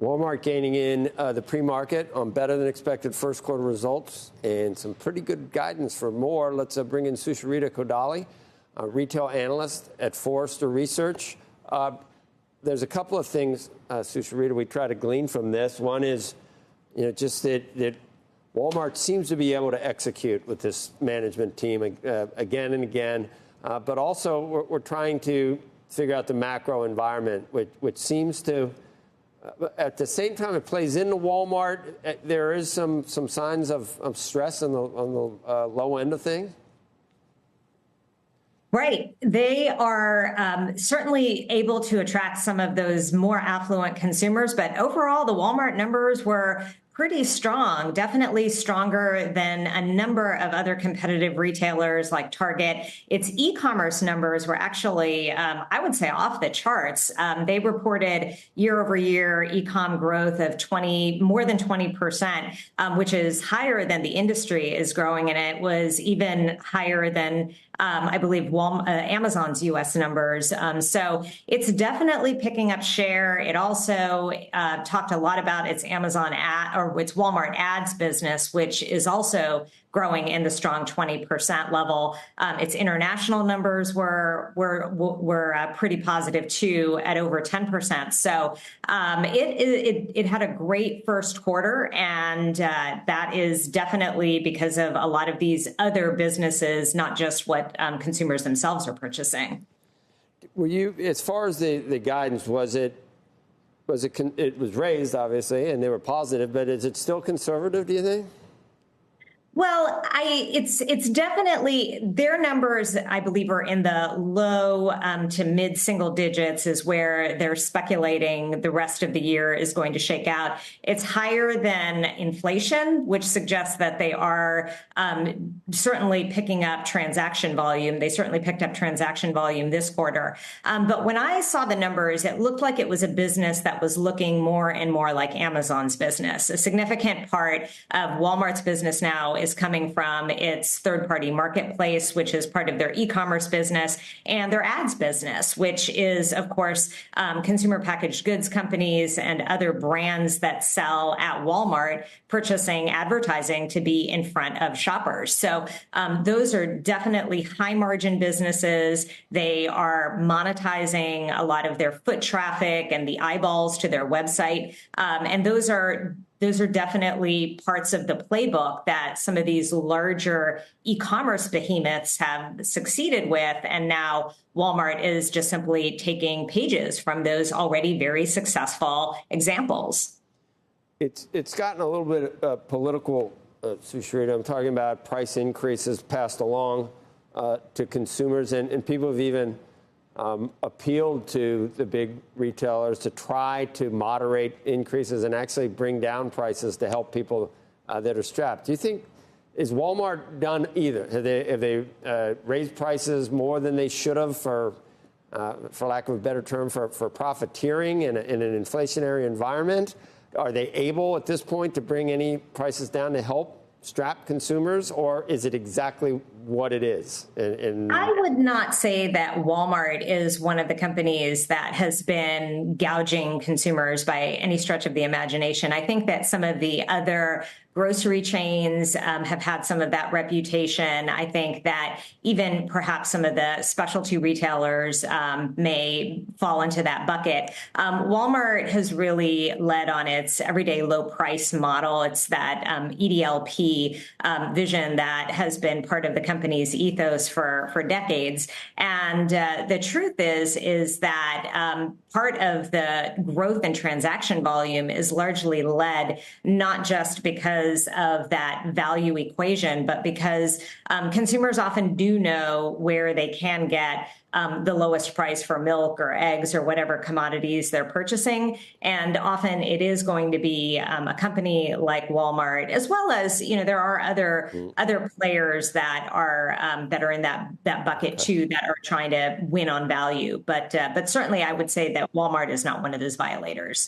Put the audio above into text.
Walmart gaining in the pre-market on better than expected first quarter results and some pretty good guidance for more. Let's bring in Sucharita Kodali, a retail analyst at Forrester Research. There's a couple of things, Sucharita, we try to glean from this. One is, just that Walmart seems to be able to execute with this management team again and again. But also, we're trying to figure out the macro environment, which seems to, at the same time it plays into Walmart, there is some signs of stress on the low end of things. Right. They are certainly able to attract some of those more affluent consumers. But overall, the Walmart numbers were pretty strong, definitely stronger than a number of other competitive retailers like Target. Its e-commerce numbers were actually, I would say, off the charts. They reported year-over-year e-com growth of more than 20%, which is higher than the industry is growing, and it was even higher than I believe Amazon's U.S. numbers. So it's definitely picking up share. It also talked a lot about its its Walmart ads business, which is also growing in the strong 20% level. Its international numbers were pretty positive too, at over 10%. So it had a great first quarter, and that is definitely because of a lot of these other businesses, not just what consumers themselves are purchasing. Were you, as far as the guidance, it was raised obviously, and they were positive, but is it still conservative, do you think? Well, it's definitely, their numbers, I believe, are in the low to mid single digits is where they're speculating the rest of the year is going to shake out. It's higher than inflation, which suggests that they are certainly picking up transaction volume. They certainly picked up transaction volume this quarter. But when I saw the numbers, it looked like it was a business that was looking more and more like Amazon's business. A significant part of Walmart's business now is coming from its third-party marketplace, which is part of their e-commerce business, and their ads business, which is, of course, consumer packaged goods companies and other brands that sell at Walmart purchasing advertising to be in front of shoppers. So those are definitely high-margin businesses. They are monetizing a lot of their foot traffic and the eyeballs to their website, and those are definitely parts of the playbook that some of these larger e-commerce behemoths have succeeded with. And now Walmart is just simply taking pages from those already very successful examples. It's gotten a little bit political, Sucharita. I'm talking about price increases passed along to consumers, and people have even appealed to the big retailers to try to moderate increases and actually bring down prices to help people that are strapped. Do you think, is Walmart done either? Have they raised prices more than they should have for lack of a better term, for profiteering in an inflationary environment? Are they able at this point to bring any prices down to help strapped consumers, or is it exactly what it is? I would not say that Walmart is one of the companies that has been gouging consumers by any stretch of the imagination. I think that some of the other grocery chains have had some of that reputation. I think that even perhaps some of the specialty retailers may fall into that bucket. Walmart has really led on its everyday low price model. It's that EDLP vision that has been part of the company's ethos for decades. And the truth is that part of the growth in transaction volume is largely led not just because of that value equation, but because consumers often do know where they can get the lowest price for milk or eggs or whatever commodities they're purchasing. And often it is going to be a company like Walmart, as well as, there are other players that are in that bucket too, that are trying to win on value. But certainly I would say that Walmart is not one of those violators.